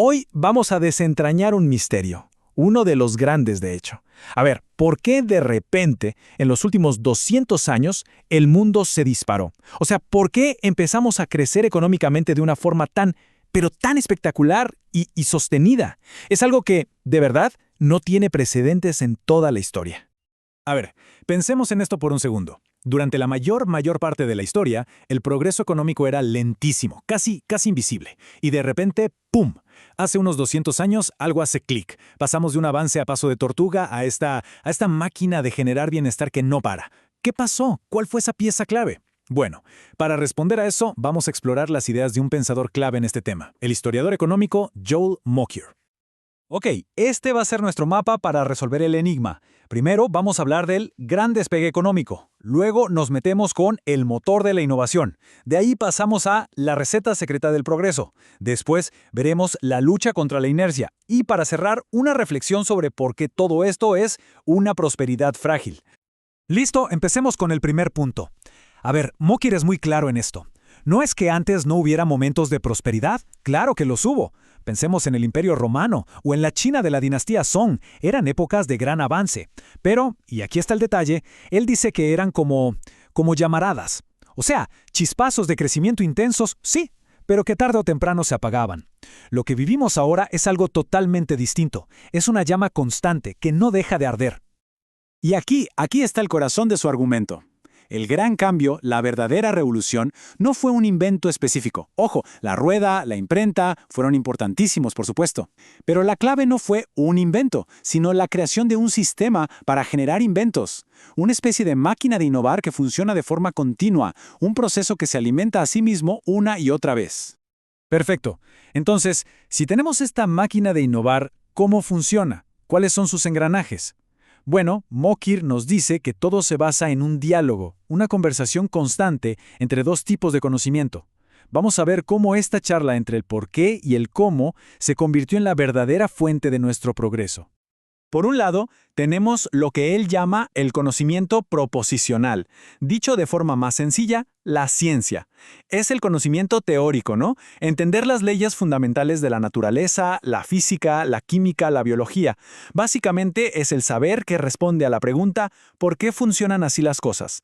Hoy vamos a desentrañar un misterio, uno de los grandes de hecho. A ver, ¿por qué de repente, en los últimos 200 años, el mundo se disparó? O sea, ¿por qué empezamos a crecer económicamente de una forma pero tan espectacular y sostenida? Es algo que, de verdad, no tiene precedentes en toda la historia. A ver, pensemos en esto por un segundo. Durante la mayor parte de la historia, el progreso económico era lentísimo, casi invisible. Y de repente, ¡pum! Hace unos 200 años, algo hace clic. Pasamos de un avance a paso de tortuga a esta máquina de generar bienestar que no para. ¿Qué pasó? ¿Cuál fue esa pieza clave? Bueno, para responder a eso, vamos a explorar las ideas de un pensador clave en este tema, el historiador económico Joel Mokyr. Ok, este va a ser nuestro mapa para resolver el enigma. Primero vamos a hablar del gran despegue económico. Luego nos metemos con el motor de la innovación. De ahí pasamos a la receta secreta del progreso. Después veremos la lucha contra la inercia. Y para cerrar, una reflexión sobre por qué todo esto es una prosperidad frágil. Listo, empecemos con el primer punto. A ver, Mokyr es muy claro en esto. ¿No es que antes no hubiera momentos de prosperidad? Claro que los hubo. Pensemos en el Imperio Romano o en la China de la dinastía Song. Eran épocas de gran avance. Pero, y aquí está el detalle, él dice que eran como llamaradas. O sea, chispazos de crecimiento intensos, sí, pero que tarde o temprano se apagaban. Lo que vivimos ahora es algo totalmente distinto. Es una llama constante que no deja de arder. Y aquí está el corazón de su argumento. El gran cambio, la verdadera revolución, no fue un invento específico. Ojo, la rueda, la imprenta, fueron importantísimos, por supuesto. Pero la clave no fue un invento, sino la creación de un sistema para generar inventos. Una especie de máquina de innovar que funciona de forma continua, un proceso que se alimenta a sí mismo una y otra vez. Perfecto. Entonces, si tenemos esta máquina de innovar, ¿cómo funciona? ¿Cuáles son sus engranajes? Bueno, Mokyr nos dice que todo se basa en un diálogo, una conversación constante entre dos tipos de conocimiento. Vamos a ver cómo esta charla entre el por qué y el cómo se convirtió en la verdadera fuente de nuestro progreso. Por un lado, tenemos lo que él llama el conocimiento proposicional. Dicho de forma más sencilla, la ciencia. Es el conocimiento teórico, ¿no? Entender las leyes fundamentales de la naturaleza, la física, la química, la biología. Básicamente es el saber que responde a la pregunta ¿por qué funcionan así las cosas?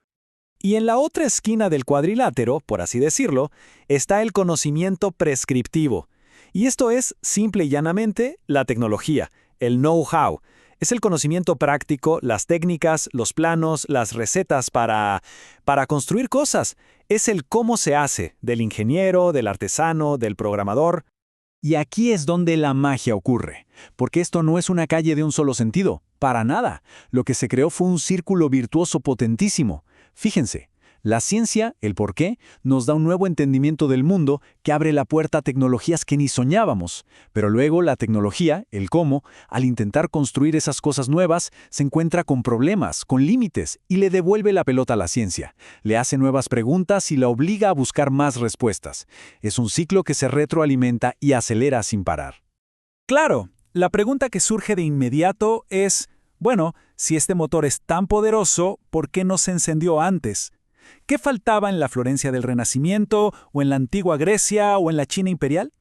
Y en la otra esquina del cuadrilátero, por así decirlo, está el conocimiento prescriptivo. Y esto es, simple y llanamente, la tecnología, el know-how. Es el conocimiento práctico, las técnicas, los planos, las recetas para construir cosas. Es el cómo se hace, del ingeniero, del artesano, del programador. Y aquí es donde la magia ocurre, porque esto no es una calle de un solo sentido, para nada. Lo que se creó fue un círculo virtuoso potentísimo. Fíjense. La ciencia, el porqué, nos da un nuevo entendimiento del mundo que abre la puerta a tecnologías que ni soñábamos. Pero luego la tecnología, el cómo, al intentar construir esas cosas nuevas, se encuentra con problemas, con límites, y le devuelve la pelota a la ciencia. Le hace nuevas preguntas y la obliga a buscar más respuestas. Es un ciclo que se retroalimenta y acelera sin parar. Claro, la pregunta que surge de inmediato es, bueno, si este motor es tan poderoso, ¿por qué no se encendió antes? ¿Qué faltaba en la Florencia del Renacimiento, o en la antigua Grecia, o en la China imperial?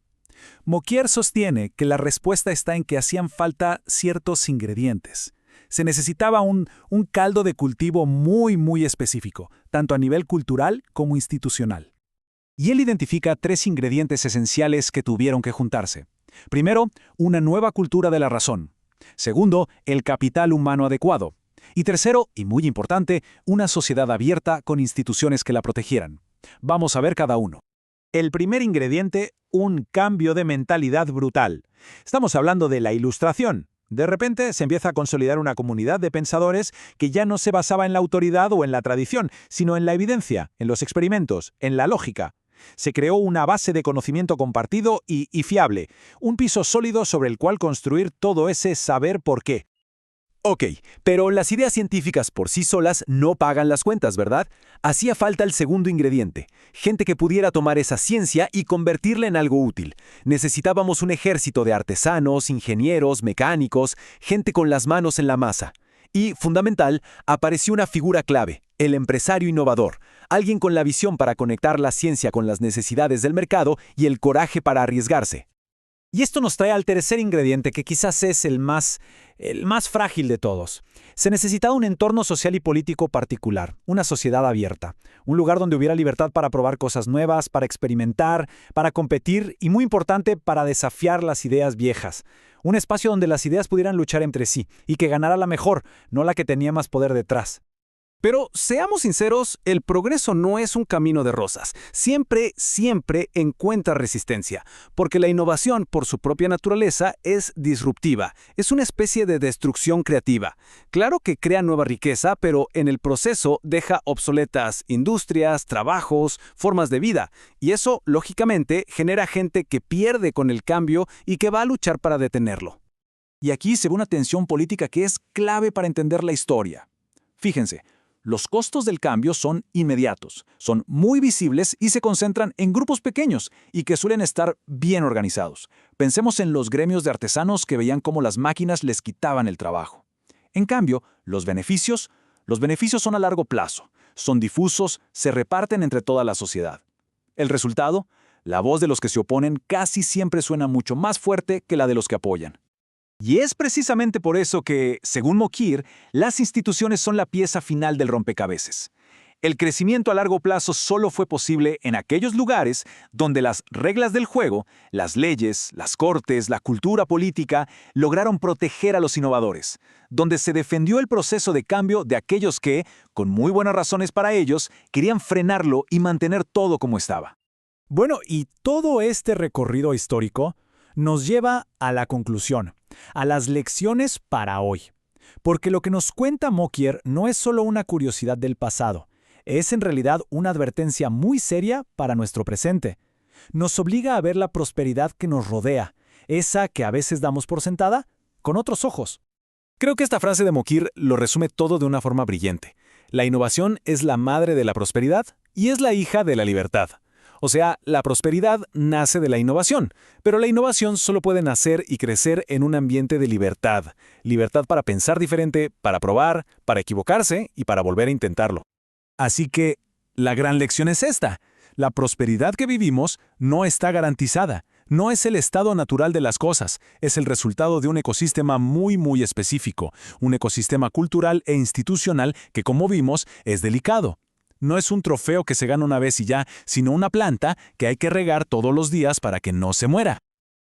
Mokyr sostiene que la respuesta está en que hacían falta ciertos ingredientes. Se necesitaba un caldo de cultivo muy específico, tanto a nivel cultural como institucional. Y él identifica 3 ingredientes esenciales que tuvieron que juntarse. Primero, una nueva cultura de la razón. Segundo, el capital humano adecuado. Y tercero, y muy importante, una sociedad abierta con instituciones que la protegieran. Vamos a ver cada uno. El primer ingrediente, un cambio de mentalidad brutal. Estamos hablando de la Ilustración. De repente se empieza a consolidar una comunidad de pensadores que ya no se basaba en la autoridad o en la tradición, sino en la evidencia, en los experimentos, en la lógica. Se creó una base de conocimiento compartido y fiable, un piso sólido sobre el cual construir todo ese saber por qué. Ok, pero las ideas científicas por sí solas no pagan las cuentas, ¿verdad? Hacía falta el segundo ingrediente, gente que pudiera tomar esa ciencia y convertirla en algo útil. Necesitábamos un ejército de artesanos, ingenieros, mecánicos, gente con las manos en la masa. Y, fundamental, apareció una figura clave, el empresario innovador, alguien con la visión para conectar la ciencia con las necesidades del mercado y el coraje para arriesgarse. Y esto nos trae al tercer ingrediente, que quizás es el más frágil de todos. Se necesitaba un entorno social y político particular, una sociedad abierta, un lugar donde hubiera libertad para probar cosas nuevas, para experimentar, para competir y, muy importante, para desafiar las ideas viejas. Un espacio donde las ideas pudieran luchar entre sí y que ganara la mejor, no la que tenía más poder detrás. Pero seamos sinceros, el progreso no es un camino de rosas. Siempre encuentra resistencia, porque la innovación, por su propia naturaleza, es disruptiva. Es una especie de destrucción creativa. Claro que crea nueva riqueza, pero en el proceso deja obsoletas industrias, trabajos, formas de vida. Y eso, lógicamente, genera gente que pierde con el cambio y que va a luchar para detenerlo. Y aquí se ve una tensión política que es clave para entender la historia. Fíjense. Los costos del cambio son inmediatos, son muy visibles y se concentran en grupos pequeños y que suelen estar bien organizados. Pensemos en los gremios de artesanos que veían cómo las máquinas les quitaban el trabajo. En cambio, los beneficios son a largo plazo, son difusos, se reparten entre toda la sociedad. El resultado, la voz de los que se oponen casi siempre suena mucho más fuerte que la de los que apoyan. Y es precisamente por eso que, según Mokyr, las instituciones son la pieza final del rompecabezas. El crecimiento a largo plazo solo fue posible en aquellos lugares donde las reglas del juego, las leyes, las cortes, la cultura política, lograron proteger a los innovadores, donde se defendió el proceso de cambio de aquellos que, con muy buenas razones para ellos, querían frenarlo y mantener todo como estaba. Bueno, y todo este recorrido histórico nos lleva a la conclusión, a las lecciones para hoy. Porque lo que nos cuenta Mokyr no es solo una curiosidad del pasado, es en realidad una advertencia muy seria para nuestro presente. Nos obliga a ver la prosperidad que nos rodea, esa que a veces damos por sentada, con otros ojos. Creo que esta frase de Mokyr lo resume todo de una forma brillante. La innovación es la madre de la prosperidad y es la hija de la libertad. O sea, la prosperidad nace de la innovación, pero la innovación solo puede nacer y crecer en un ambiente de libertad. Libertad para pensar diferente, para probar, para equivocarse y para volver a intentarlo. Así que, la gran lección es esta. La prosperidad que vivimos no está garantizada. No es el estado natural de las cosas, es el resultado de un ecosistema muy específico, un ecosistema cultural e institucional que, como vimos, es delicado. No es un trofeo que se gana una vez y ya, sino una planta que hay que regar todos los días para que no se muera.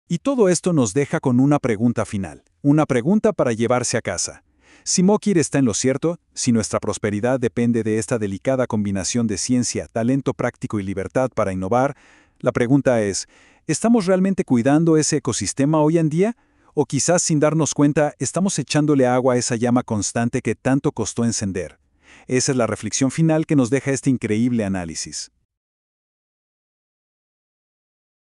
Y todo esto nos deja con una pregunta final, una pregunta para llevarse a casa. Si Mokyr está en lo cierto, si nuestra prosperidad depende de esta delicada combinación de ciencia, talento práctico y libertad para innovar, la pregunta es, ¿estamos realmente cuidando ese ecosistema hoy en día? O quizás sin darnos cuenta, estamos echándole agua a esa llama constante que tanto costó encender. Esa es la reflexión final que nos deja este increíble análisis.